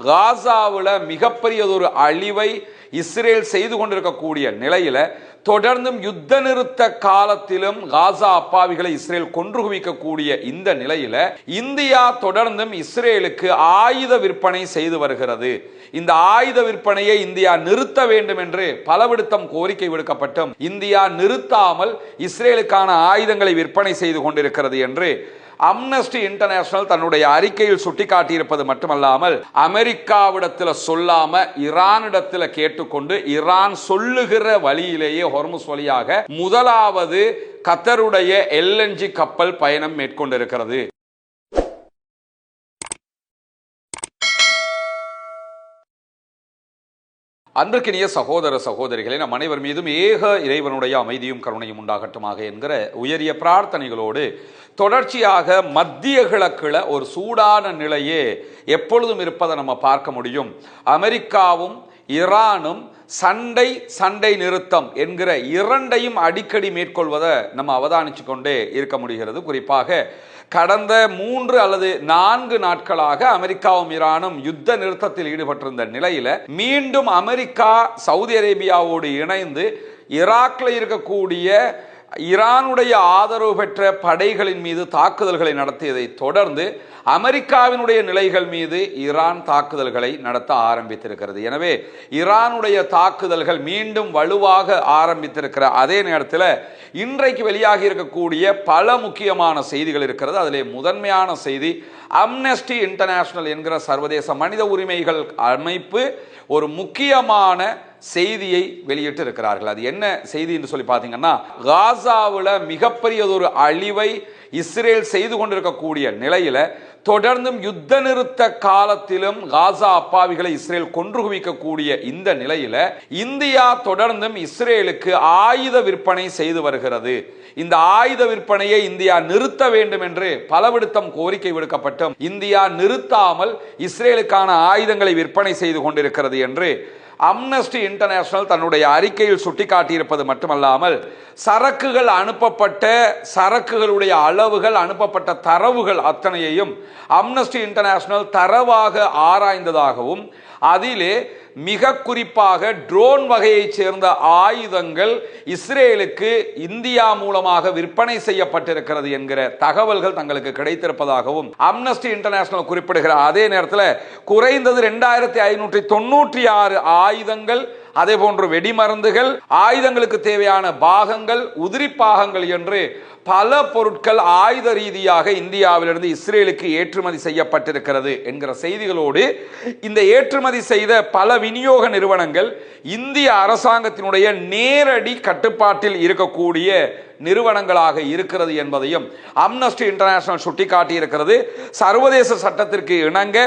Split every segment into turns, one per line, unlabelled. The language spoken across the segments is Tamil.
காசாவில் மிகப்பெரியதொரு அழிவை இஸ்ரேல் செய்து கொண்டிருக்கக்கூடிய நிலையில தொடர்ந்தும் யுத்த நிறுத்த காலத்திலும் காசா அப்பாவிகளை இஸ்ரேல் கொன்று குவிக்கக்கூடிய இந்த நிலையில இந்தியா தொடர்ந்தும் இஸ்ரேலுக்கு ஆயுத விற்பனை செய்து வருகிறது. இந்த ஆயுத விற்பனையை இந்தியா நிறுத்த வேண்டும் என்று பலவிடுத்தம் கோரிக்கை விடுக்கப்பட்டும் இந்தியா நிறுத்தாமல் இஸ்ரேலுக்கான ஆயுதங்களை விற்பனை செய்து கொண்டிருக்கிறது என்று அம்னஸ்டி இன்டர்நேஷனல் தன்னுடைய அறிக்கையில் சுட்டிக்காட்டியிருப்பது மட்டுமல்லாமல் அமெரிக்காவிடத்தில் சொல்லாம ஈரானிடத்தில் கேட்டுக்கொண்டு ஈரான் சொல்லுகிற வழியிலேயே ஹொர்முஸ் வழியாக முதலாவது கத்தருடைய LNG கப்பல் பயணம் மேற்கொண்டிருக்கிறது. அன்பிற்கினிய சகோதர சகோதரிகளை நம் அனைவர் மீதும் ஏக இறைவனுடைய அமைதியும் கருணையும் உண்டாகட்டுமாக என்கிற உயரிய பிரார்த்தனைகளோடு தொடர்ச்சியாக மத்திய கிழக்குல ஒரு சூடான நிலையே எப்பொழுதும் இருப்பதை நம்ம பார்க்க முடியும். அமெரிக்காவும் ஈரானும் சண்டை நிறுத்தம் என்கிற இரண்டையும் அடிக்கடி மேற்கொள்வதை நம்ம அவதானிச்சு கொண்டே இருக்க முடிகிறது. குறிப்பாக கடந்த 3 அல்லது 4 நாட்களாக அமெரிக்காவும் ஈரானும் யுத்த நிறுத்தத்தில் ஈடுபட்டிருந்த நிலையில மீண்டும் அமெரிக்கா சவுதி அரேபியாவோடு இணைந்து ஈராக்ல இருக்கக்கூடிய ஈரானுடைய ஆதரவு பெற்ற படைகளின் மீது தாக்குதல்களை நடத்தியதை தொடர்ந்து அமெரிக்காவினுடைய நிலைகள் மீது ஈரான் தாக்குதல்களை நடத்த ஆரம்பித்திருக்கிறது. எனவே ஈரானுடைய தாக்குதல்கள் மீண்டும் வலுவாக ஆரம்பித்திருக்கிற அதே நேரத்தில் இன்றைக்கு வெளியாகி இருக்கக்கூடிய பல முக்கியமான செய்திகள் இருக்கிறது. அதிலே முதன்மையான செய்தி அம்னஸ்டி இன்டர்நேஷனல் என்கிற சர்வதேச மனித உரிமைகள் அமைப்பு ஒரு முக்கியமான செய்தியை வெளியிட்டு இருக்கிறார்கள். அது என்ன செய்தி என்று சொல்லி பார்த்தீங்கன்னா, காசாவில் மிகப்பெரியதொரு அழிவை இஸ்ரேல் செய்து கொண்டிருக்கக்கூடிய நிலையில தொடர்ந்தும் யுத்த நிறுத்த காலத்திலும் காசா அப்பாவிகளை இஸ்ரேல் கொன்று குவிக்கக்கூடிய இந்த நிலையில இந்தியா தொடர்ந்தும் இஸ்ரேலுக்கு ஆயுத விற்பனை செய்து வருகிறது. இந்த ஆயுத விற்பனையை இந்தியா நிறுத்த வேண்டும் என்று பலவிடுத்தம் கோரிக்கை விடுக்கப்பட்டும் இந்தியா நிறுத்தாமல் இஸ்ரேலுக்கான ஆயுதங்களை விற்பனை செய்து கொண்டிருக்கிறது என்று அம்னஸ்டி இன்டர்நேஷனல் தன்னுடைய அறிக்கையில் சுட்டிக்காட்டியிருப்பது மட்டுமல்லாமல் சரக்குகள் அனுப்பப்பட்ட சரக்குகளுடைய அளவுகள் அனுப்பப்பட்ட தரவுகள் அத்தனையையும் அம்னஸ்டி இன்டர்நேஷனல் தரவாக ஆராய்ந்ததாகவும் அதிலே மிக குறிப்பாக ட்ரோன் வகையைச் சேர்ந்த ஆயுதங்கள் இஸ்ரேலுக்கு இந்தியா மூலமாக விற்பனை செய்யப்பட்டிருக்கிறது என்கிற தகவல்கள் தங்களுக்கு கிடைத்திருப்பதாகவும் அம்னஸ்டி இன்டர்நேஷனல் குறிப்பிடுகிற அதே நேரத்தில் குறைந்தது 2596 ஆயுதங்கள், அதே போன்று வெடிமருந்துகள், ஆயுதங்களுக்கு தேவையான பாகங்கள், உதிரி பாகங்கள் என்று பல பொருட்கள் ஆயுத ரீதியாக இந்தியாவிலிருந்து இஸ்ரேலுக்கு ஏற்றுமதி செய்யப்பட்டிருக்கிறது என்கிற செய்திகளோடு இந்த ஏற்றுமதி செய்த பல விநியோக நிறுவனங்கள் இந்திய அரசாங்கத்தினுடைய நேரடி கட்டுப்பாட்டில் இருக்கக்கூடிய நிறுவனங்களாக இருக்கிறது என்பதையும் அம்னஸ்டி இன்டர்நேஷனல் சுட்டிக்காட்டி இருக்கிறது. சர்வதேச சட்டத்திற்கு இணங்க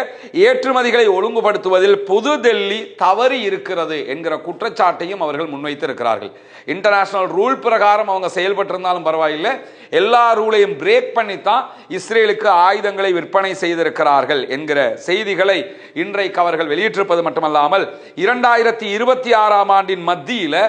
ஏற்றுமதிகளை ஒழுங்குபடுத்துவதில் புதுடெல்லி தவறி இருக்கிறது என்கிற குற்றச்சாட்டையும் அவர்கள் முன்வைத்திருக்கிறார்கள். இன்டர்நேஷனல் ரூல் பிரகாரம் அவங்க செயல்பட்டிருந்தாலும் பரவாயில்லை, எல்லா ரூலையும் பிரேக் பண்ணித்தான் இஸ்ரேலுக்கு ஆயுதங்களை விற்பனை செய்திருக்கிறார்கள் என்கிற செய்திகளை இன்றைக்கு அவர்கள் வெளியிட்டிருப்பது மட்டுமல்லாமல் 2026ஆம் ஆண்டின் மத்தியில்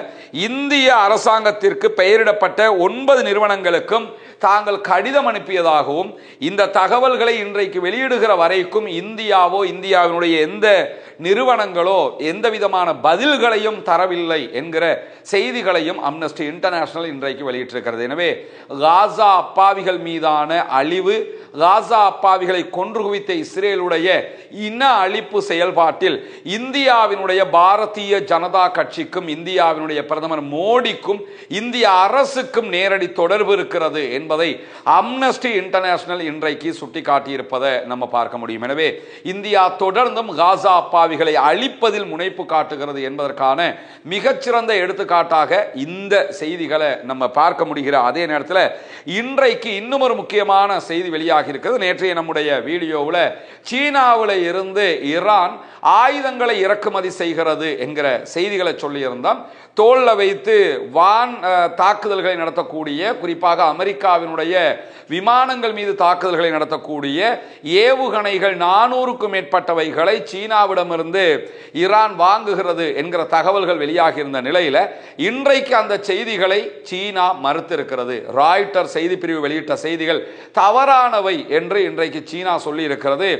இந்திய அரசாங்கத்திற்கு பெயரிடப்பட்ட 9 நிறுவனங்களுக்கும் தாங்கள் கடிதம் அனுப்பியதாகவும் இந்த தகவல்களை இன்றைக்கு வெளியிடுகிற வரைக்கும் இந்தியாவினுடைய எந்த நிறுவனங்களோ எந்த விதமான பதில்களையும் தரவில்லை என்கிற செய்திகளையும் அம்னஸ்டி இன்டர்நேஷனல் இன்றைக்கு வெளியிட்டிருக்கிறது. எனவே காசா அப்பாவிகள் மீதான அழிவு, காசா அப்பாவிகளை கொன்று குவித்த இஸ்ரேலுடைய இன அழிப்பு செயல்பாட்டில் இந்தியாவினுடைய பாரதிய ஜனதா கட்சிக்கும் இந்தியாவினுடைய பிரதமர் மோடிக்கும் இந்திய அரசுக்கும் நேரடி தொடர்பு இருக்கிறது என்பதை அம்னஸ்டி இன்டர்நேஷனல் இன்றைக்கு சுட்டிக்காட்டியிருப்பதை நம்ம பார்க்க முடியும். எனவே இந்தியா தொடர்ந்தும் காசா அப்பாவிகளை அழிப்பதில் முனைப்பு காட்டுகிறது என்பதற்கான மிகச்சிறந்த எடுத்துக்காட்டாக இந்த செய்திகளை நம்ம பார்க்க முடிகிற அதே நேரத்தில் இன்றைக்கு இன்னும் ஒரு முக்கியமான செய்தி வெளியாகி இருக்கிறது. நேற்றைய நம்முடைய வீடியோவில் சீனாவில் இருந்து ஈரான் ஆயுதங்களை இறக்குமதி செய்கிறது என்கிற செய்திகளை சொல்லியிருந்தோம். தோல்ல வைத்து வான் தாக்குதல்களை நடத்தக்கூடிய, குறிப்பாக அமெரிக்காவினுடைய விமானங்கள் மீது தாக்குதல்களை நடத்தக்கூடிய ஏவுகணைகள் 400க்கும் மேற்பட்டவைகளை சீனாவிடமிருந்து ஈரான் வாங்குகிறது என்கிற தகவல்கள் வெளியாகி இருந்த நிலையில இன்றைக்கு அந்த செய்திகளை சீனா மறுத்திருக்கிறது. ராய்ட்டர் செய்தி பிரிவு வெளியிட்ட செய்திகள் தவறானவை என்று இன்றைக்கு சீனா சொல்லி இருக்கிறது.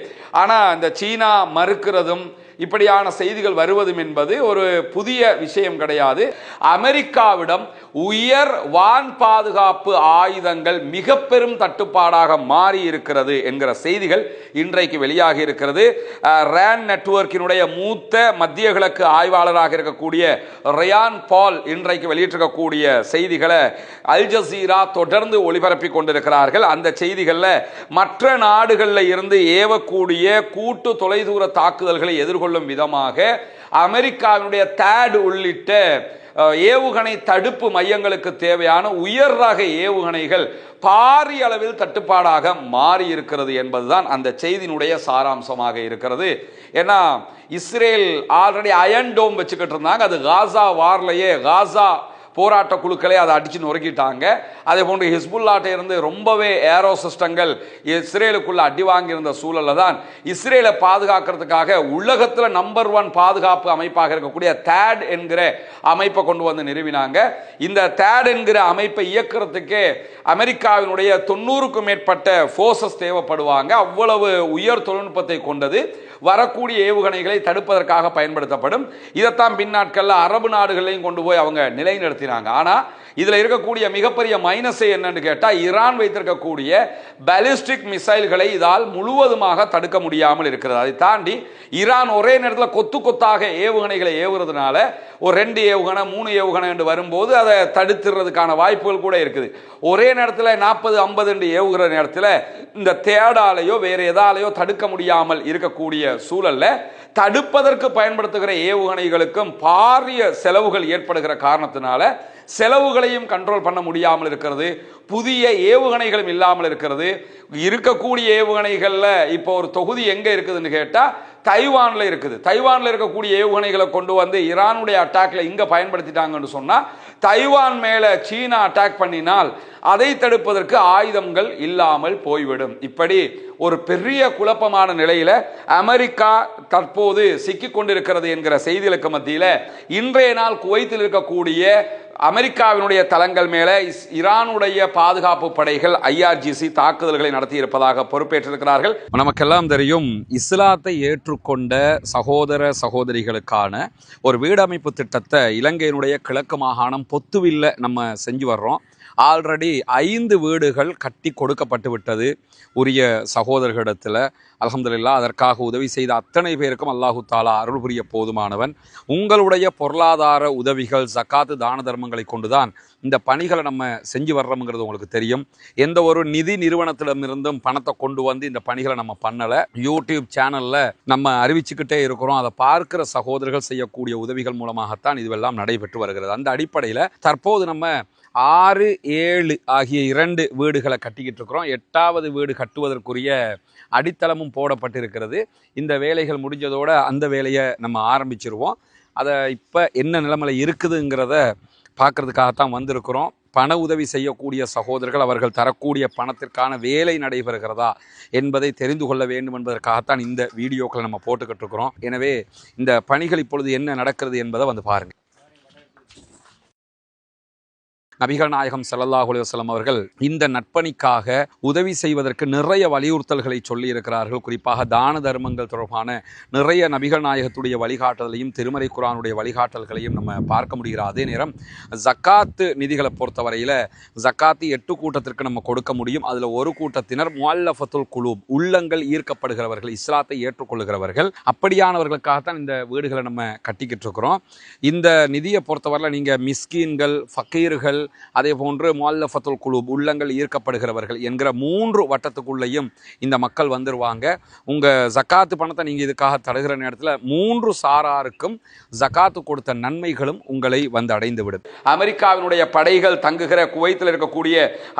ஆனா இந்த சீனா மறுக்கிறதும் இப்படியான செய்திகள் வருவதும் என்பது ஒரு புதிய விஷயம் கிடையாது. அமெரிக்காவிடம் உயர் வான் பாதுகாப்பு ஆயுதங்கள் மிக பெரும் தட்டுப்பாடாக மாறி இருக்கிறது என்கிற செய்திகள் இன்றைக்கு வெளியாகி இருக்கிறது. ரேன் நெட்வொர்க்கினுடைய மூத்த மத்திய கிழக்கு ஆய்வாளராக இருக்கக்கூடிய ரயான் பால் இன்றைக்கு வெளியிட்டிருக்கக்கூடிய செய்திகளை அல் ஜசீரா தொடர்ந்து ஒளிபரப்பி கொண்டிருக்கிறார்கள். அந்த செய்திகளில் மற்ற நாடுகளில் இருந்து ஏவக்கூடிய கூட்டு தொலைதூர தாக்குதல்களை எதிர்கொள்ளும் விதமாக அமெரிக்காவினுடைய THAAD உள்ளிட்ட ஏவுகணை தடுப்பு மையங்களுக்கு தேவையான உயர் ரக ஏவுகணைகள் பாரிய அளவில் தட்டுப்பாடாக மாறி இருக்கிறது என்பதுதான் அந்த செய்தியினுடைய சாராம்சமாக இருக்கிறது. ஏன்னா இஸ்ரேல் ஆல்ரெடி அயன் டோம் வச்சுக்கிட்டு இருந்தாங்க. அது காசா வார்லையே காசா போராட்ட குழுக்களை அதை அடிச்சு நொறுக்கிட்டாங்க. அதே போன்று ஹிஸ்புல்லாட்ட இருந்து ரொம்பவே ஏரோ சிஸ்டங்கள் இஸ்ரேலுக்குள்ள அடி வாங்கியிருந்த சூழல்ல தான் இஸ்ரேலை பாதுகாக்கிறதுக்காக உலகத்தில் நம்பர் 1 பாதுகாப்பு அமைப்பாக இருக்கக்கூடிய THAAD என்கிற அமைப்பை கொண்டு வந்து நிறுவினாங்க. இந்த THAAD என்கிற அமைப்பை இயக்கிறதுக்கே அமெரிக்காவினுடைய 90க்கும் மேற்பட்ட ஃபோர்ஸஸ் தேவைப்படுவாங்க. அவ்வளவு உயர் தொழில்நுட்பத்தை கொண்டது. வரக்கூடிய ஏவுகணைகளை தடுப்பதற்காக பயன்படுத்தப்படும். இதைத்தான் பின்னாட்களில் அரபு நாடுகளையும் கொண்டு போய் அவங்க நிலைநிறுத்தினாங்க. ஆனால் இதில் இருக்கக்கூடிய மிகப்பெரிய மைனஸை என்னன்னு கேட்டால், ஈரான் வைத்திருக்கக்கூடிய பாலிஸ்டிக் மிசைல்களை இதால் முழுவதுமாக தடுக்க முடியாமல் இருக்கிறது. அதை தாண்டி ஈரான் ஒரே நேரத்தில் கொத்து கொத்தாக ஏவுகணைகளை ஏவுறதுனால ஒரு 2 ஏவுகணை 3 ஏவுகணை என்று வரும்போது அதை தடுத்துறதுக்கான வாய்ப்புகள் கூட இருக்குது. ஒரே நேரத்தில் 40-50 என்று ஏவுகிற நேரத்தில் இந்த தேடாலையோ வேறு எதாலையோ தடுக்க முடியாமல் இருக்கக்கூடிய சூழல்ல தடுப்பதற்கு பயன்படுத்துகிற ஏவுகணைகளுக்கும் பாரிய செலவுகள் ஏற்படுகிற காரணத்தினால செலவுகளையும் கண்ட்ரோல் பண்ண முடியாமல் இருக்கிறது. புதிய ஏவுகணைகளும் இல்லாமல் இருக்கிறது. இருக்கக்கூடிய ஏவுகணைகளில் இப்போ ஒரு தொகுதி எங்கே இருக்குதுன்னு கேட்டால் தைவானில் இருக்குது. தைவானில் இருக்கக்கூடிய ஏவுகணைகளை கொண்டு வந்து ஈரானுடைய அட்டாக்ல இங்கே பயன்படுத்திட்டாங்கன்னு சொன்னால் தைவான் மேலே சீனா அட்டாக் பண்ணினால் அதை தடுப்பதற்கு ஆயுதங்கள் இல்லாமல் போய்விடும். இப்படி ஒரு பெரிய குழப்பமான நிலையில் அமெரிக்கா தற்போது சிக்கிக் கொண்டிருக்கிறது என்கிற செய்திகளுக்கு மத்தியில் இன்றைய நாள் குவைத்தில் இருக்கக்கூடிய அமெரிக்காவினுடைய தளங்கள் மேலே ஈரானுடைய பாதுகாப்பு படைகள் IRGC தாக்குதல்களை நடத்தி இருப்பதாக பொறுப்பேற்றிருக்கிறார்கள். நமக்கெல்லாம் தெரியும், இஸ்லாத்தை ஏற்றுக்கொண்ட சகோதர சகோதரிகளுக்கான ஒரு வீடமைப்பு திட்டத்தை இலங்கையினுடைய கிழக்கு மாகாணம் பொத்துவில்ல நம்ம செஞ்சு வர்றோம். ஆல்ரெடி 5 வீடுகள் கட்டி கொடுக்கப்பட்டு விட்டது உரிய சகோதரர்களிடத்தில். அல்ஹம்துலில்லாஹ், அதற்காக உதவி செய்த அத்தனை பேருக்கும் அல்லாஹு தாலா அருள் புரிய போதுமானவன். உங்களுடைய பொருளாதார உதவிகள், ஜக்காத்து, தான தர்மங்களை கொண்டுதான் இந்த பணிகளை நம்ம செஞ்சு வர்றோம்ங்கிறது உங்களுக்கு தெரியும். எந்த ஒரு நிதி நிறுவனத்திடமிருந்தும் பணத்தை கொண்டு வந்து இந்த பணிகளை நம்ம பண்ணலை. யூடியூப் சேனலில் நம்ம அறிவிச்சுக்கிட்டே இருக்கிறோம். அதை பார்க்கிற சகோதரர்கள் செய்யக்கூடிய உதவிகள் மூலமாகத்தான் இதுவெல்லாம் நடைபெற்று வருகிறது. அந்த அடிப்படையில் தற்போது நம்ம 6, 7 ஆகிய 2 வீடுகளை கட்டிக்கிட்டு இருக்கிறோம். 8வது வீடு கட்டுவதற்குரிய அடித்தளமும் போடப்பட்டிருக்கிறது. இந்த வேலைகள் முடிஞ்சதோடு அந்த வேலையை நம்ம ஆரம்பிச்சிருவோம். அதை இப்போ என்ன நிலைமையில் இருக்குதுங்கிறத பார்க்கறதுக்காகத்தான் வந்திருக்கிறோம். பண உதவி செய்யக்கூடிய சகோதரர்கள் அவர்கள் தரக்கூடிய பணத்திற்கான வேலை நடைபெறுகிறதா என்பதை தெரிந்து கொள்ள வேண்டும் என்பதற்காகத்தான் இந்த வீடியோக்களை நம்ம போட்டுக்கிட்டு இருக்கிறோம். எனவே இந்த பணிகள் இப்பொழுது என்ன நடக்கிறது என்பதை வந்து பாருங்கள். நபிகள் நாயகம் ஸல்லல்லாஹு அலைஹி வஸல்லம் அவர்கள் இந்த நட்பணிக்காக உதவி செய்வதற்கு நிறைய வலியுறுத்தல்களை சொல்லி இருக்கிறார்கள். குறிப்பாக தான தர்மங்கள் தொடர்பான நிறைய நபிகள் நாயகத்துடைய வழிகாட்டலையும் திருமறை குர்ஆனுடைய வழிகாட்டல்களையும் நம்ம பார்க்க முடிகிறது. அதே நேரம் ஜக்காத்து நிதிகளை பொறுத்தவரையில் ஜக்காத்து 8 கூட்டத்திற்கு நம்ம கொடுக்க முடியும். அதில் ஒரு கூட்டத்தினர் முஅல்லஃபத்துல் குலூப், உள்ளங்கள் ஈர்க்கப்படுகிறவர்கள், இஸ்லாத்தை ஏற்றுக்கொள்கிறவர்கள். அப்படியானவர்களுக்காகத்தான் இந்த வீடுகளை நம்ம கட்டிக்கிட்டு இருக்கிறோம். இந்த நிதியை பொறுத்தவரையில் நீங்கள் மிஸ்கீன்கள், ஃபக்கீர்கள், அதே போன்று முஅல்லஃபத்துல் குலூப் உள்ளங்கள் ஈர்க்கப்படுகிறவர்கள் என்கிற 3 வட்டத்துக்குள்ளேயும் இந்த மக்கள் வந்துருவாங்க. உங்கள் ஜக்காத்து பணத்தை நீங்கள் இதுக்காக தருகிற நேரத்தில் 3 சாராருக்கும் ஜக்காத்து கொடுத்த நன்மைகளும் உங்களை வந்து அடைந்து விடும். அமெரிக்காவினுடைய படைகள் தங்குகிற குவைத்தில் இருக்கக்கூடிய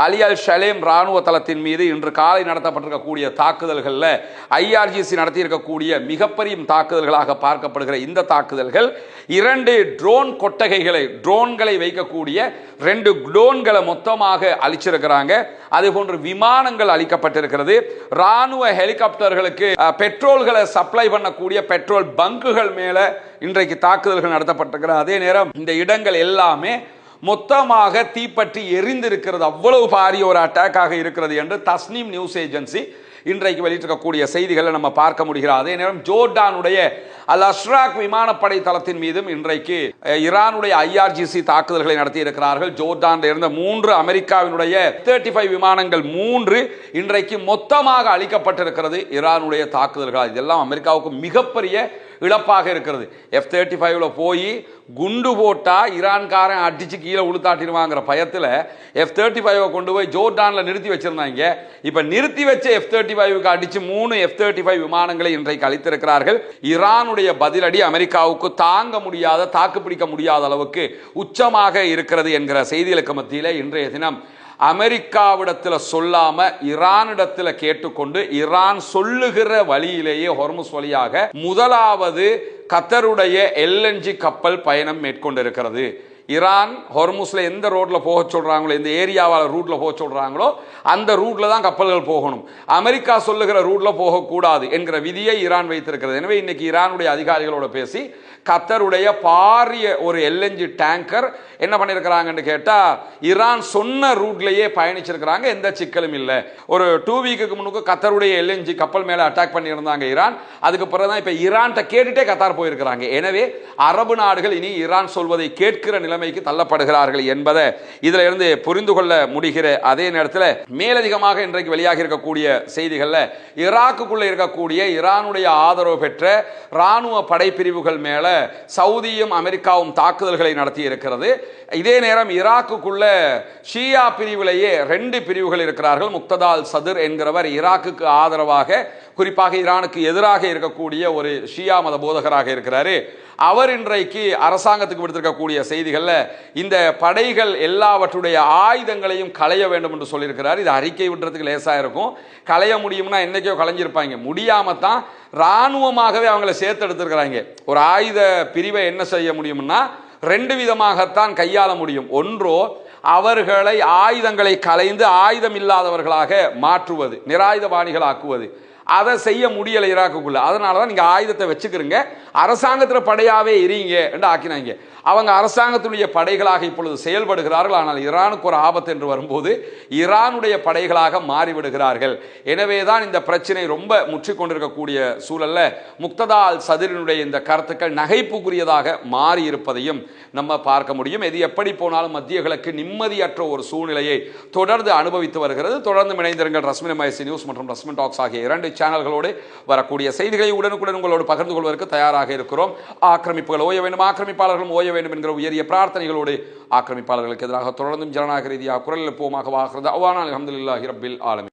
அலி அல் ஷலேம் இராணுவ தளத்தின் மீது இன்று காலை நடத்தப்பட்டிருக்கக்கூடிய தாக்குதல்களில் IRGC நடத்தியிருக்கக்கூடிய மிகப்பெரிய தாக்குதல்களாக பார்க்கப்படுகிற இந்த தாக்குதல்கள் 2 ட்ரோன் கொட்டகைகளை ட்ரோன்களை வைக்கக்கூடிய 2 ட்ரோன்களை மொத்தமாக அழிச்சிருக்கிறாங்க. அதே போன்று விமானங்கள் அளிக்கப்பட்டிருக்கிறது. ராணுவ ஹெலிகாப்டர்களுக்கு பெட்ரோல்களை சப்ளை பண்ணக்கூடிய பெட்ரோல் பங்குகள் மேல இன்றைக்கு தாக்குதல்கள் நடத்தப்பட்டிருக்கிறது. அதே நேரம் இந்த இடங்கள் எல்லாமே மொத்தமாக தீப்பற்றி எரிந்திருக்கிறது. அவ்வளவு பாரிய ஒரு அட்டாக்காக இருக்கிறது என்று தஸ்னீம் நியூஸ் ஏஜென்சி இன்றைக்கு வெளியிட்டிருக்கக்கூடிய செய்திகளை நம்ம பார்க்க முடிகிறது. அதே நேரம் ஜோர்டானுடைய அல் அஷ்ராக் விமானப்படை தளத்தின் மீதும் இன்றைக்கு ஈரானுடைய IRGC தாக்குதல்களை நடத்தி இருக்கிறார்கள். ஜோர்டானில் இருந்த 3 அமெரிக்காவினுடைய F-35 விமானங்கள் 3 இன்றைக்கு மொத்தமாக அழிக்கப்பட்டிருக்கிறது ஈரானுடைய தாக்குதல்கள். இதெல்லாம் அமெரிக்காவுக்கு மிகப்பெரிய இழப்பாக இருக்கிறது. F-35 போய் குண்டு போட்டா ஈரான்காரன் அடிச்சு கீழே உளுத்தாட்டிடுவாங்கிற பயத்தில் F-35 கொண்டு போய் ஜோர்டானில் நிறுத்தி வச்சிருந்தாங்க. இப்ப நிறுத்தி வச்ச F-35க்கு அடிச்சு 3 F-35 விமானங்களை இன்றைக்கு அளித்திருக்கிறார்கள். ஈரானுடைய பதிலடி அமெரிக்காவுக்கு தாங்க முடியாத தாக்கு பிடிக்க முடியாத அளவுக்கு உச்சமாக இருக்கிறது என்கிற செய்திகளுக்கு மத்தியில் இன்றைய தினம் அமெரிக்காவிடத்தில் சொல்லாம ஈரானிடத்தில் கேட்டுக்கொண்டு ஈரான் சொல்லுகிற வழியிலேயே ஹொர்முஸ் வழியாக முதலாவது கத்தருடைய LNG கப்பல் பயணம் மேற்கொண்டிருக்கிறது. ஈரான் ஹொர்முஸ்ல எந்த ரோட்ல போக சொல்றாங்களோ, எந்த ஏரியாவால ரூட்ல போக சொல்றாங்களோ அந்த ரூட்ல தான் கப்பல்கள் போகணும். அமெரிக்கா சொல்லுகிற ரூட்ல போகக்கூடாது என்கிற விதியை ஈரான் வைத்திருக்கிறது. எனவே இன்னைக்கு ஈரானுடைய அதிகாரிகளோட பேசி கத்தருடைய பாரிய ஒரு LNG டேங்கர் என்ன பண்ணிருக்கிறாங்கன்னு கேட்டா ஈரான் சொன்ன ரூட்லயே பயணிச்சிருக்கிறாங்க. எந்த சிக்கலும் இல்லை. ஒரு 2 வீக்குக்கு முன்னுக்கு கத்தருடைய LNG கப்பல் மேல அட்டாக் பண்ணியிருந்தாங்க ஈரான். அதுக்கு பிறகுதான் இப்ப ஈரான் கேட்டுட்டே கத்தார் போயிருக்கிறாங்க. எனவே அரபு நாடுகள் இனி ஈரான் சொல்வதை கேட்கிற நிலைமைக்கு தள்ளப்படுகிறார்கள் என்பதை இதுல இருந்து புரிந்து கொள்ள முடிகிற அதே நேரத்தில் மேலதிகமாக இன்றைக்கு வெளியாக இருக்கக்கூடிய செய்திகள்ல ஈராக்குக்குள்ள இருக்கக்கூடிய ஈரானுடைய ஆதரவு பெற்ற ராணுவ படைப்பிரிவுகள் மேல சவுதியும் அமெரிக்காவும் தாக்குதல்களை நடத்தி இருக்கிறது. இதே நேரம் ஈராக்குக்குள்ள ஷியா பிரிவிலேயே 2 பிரிவுகள் இருக்கிறார்கள். முக்ததா அல் சதுர் என்கிறவர் ஈராக்குக்கு ஆதரவாக, குறிப்பாக ஈரானுக்கு எதிராக இருக்கக்கூடிய ஒரு ஷியா மத போதகராக இருக்கிறாரு. அவர் இன்றைக்கு அரசாங்கத்துக்கு விடுத்திருக்கக்கூடிய செய்திகள்ல இந்த படைகள் எல்லாவற்றுடைய ஆயுதங்களையும் களைய வேண்டும் என்று சொல்லியிருக்கிறார். இது அறிக்கை விடுறதுக்கு லேசா இருக்கும். களைய முடியும்னா என்னைக்கோ களைஞ்சிருப்பாங்க. முடியாம தான் ராணுவமாகவே அவங்களை சேர்த்து எடுத்திருக்கிறாங்க. ஒரு ஆயுத பிரிவை என்ன செய்ய முடியும்னா 2 விதமாகத்தான் கையாள முடியும். ஒன்றோ அவர்களை ஆயுதங்களை களைந்து ஆயுதம் இல்லாதவர்களாக மாற்றுவது, நிராயுதபாணிகள் ஆக்குவது. அதை செய்ய முடியல ஈராக்குக்குள்ள. அதனாலதான் நீங்க ஆயுதத்தை வச்சுக்கிறீங்க, அரசாங்கத்தில் படையாவே இருங்க என்று ஆக்கினாங்க. அவங்க அரசாங்கத்தினுடைய படைகளாக இப்பொழுது செயல்படுகிறார்கள். ஆனால் ஈரானுக்கு ஒரு ஆபத்து என்று வரும்போது ஈரானுடைய படைகளாக மாறிவிடுகிறார்கள். எனவேதான் இந்த பிரச்சனை ரொம்ப முற்றிக்கொண்டிருக்கக்கூடிய சூழல்ல முக்ததா அல் சதுரினுடைய இந்த கருத்துக்கள் நகைப்புக்குரியதாக மாறி இருப்பதையும் நம்ம பார்க்க முடியும். எது எப்படி போனாலும் மத்திய கிழக்கு நிம்மதியற்ற ஒரு சூழ்நிலையை தொடர்ந்து அனுபவித்து வருகிறது. தொடர்ந்து இணைந்திருங்கள் ரஸ்மின் MIC நியூஸ் மற்றும் ரஸ்மின் டாக்ஸ் ஆகிய 2 சேனல்களோடு வரக்கூடிய செய்திகளை உடனுக்குடன் உங்களோடு பகிர்ந்து கொள்வதற்கு தயாராக இருக்கிறோம். ஆக்கிரமிப்புகள் ஓய வேண்டும், ஆக்கிரமிப்பாளர்களும் ஓய வேண்டும் என்கிற உயரிய பிரார்த்தனைகளோடு ஆக்கிரமிப்பாளர்களுக்கு எதிராக தொடர்ந்தும் ஜனநாயக ரீதியாக குரல் எழுப்புவோமாக. அல்ஹம்துலில்லாஹி ரப்பில் ஆலமீன்.